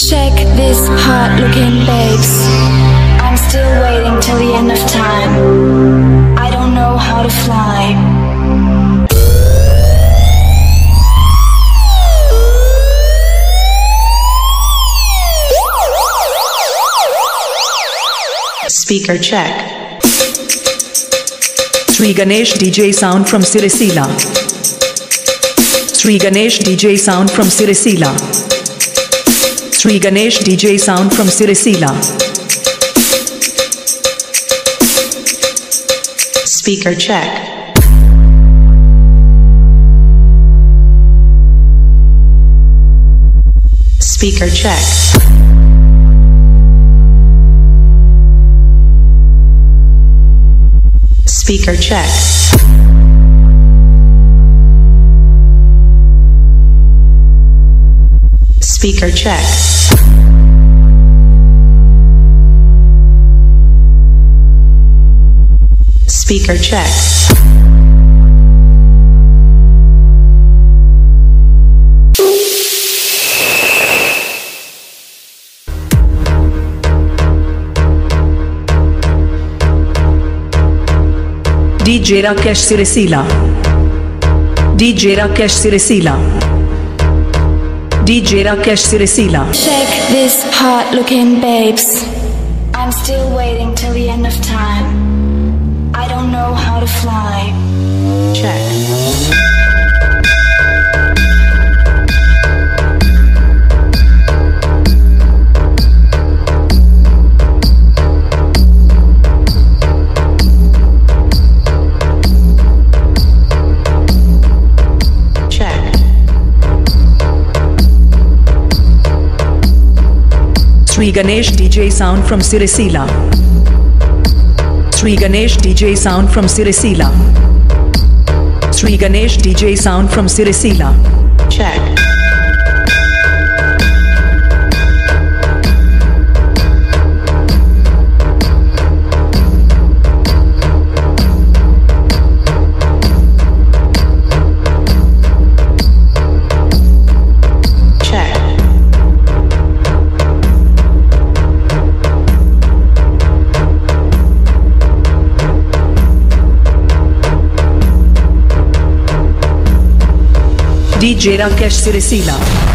Check this hot-looking babes. I'm still waiting till the end of time. I don't know how to fly. Speaker check. Sri Ganesh DJ sound from Sirisila. Sri Ganesh DJ sound from Sirisila. Sri Ganesh DJ sound from Sirisila. Speaker check. Speaker check. Speaker check. Speaker check. Speaker check. DJ Rakesh Sirisila. DJ Rakesh Sirisila. DJ Rakesh Sirisila. Check this hot-looking babes. I'm still waiting till the end of time. I don't know how to fly. Check. Sri Ganesh DJ sound from Sirisila. Sri Ganesh DJ sound from Sirisila. Sri Ganesh DJ sound from Sirisila. Check. DJ Rakesh Sirisila.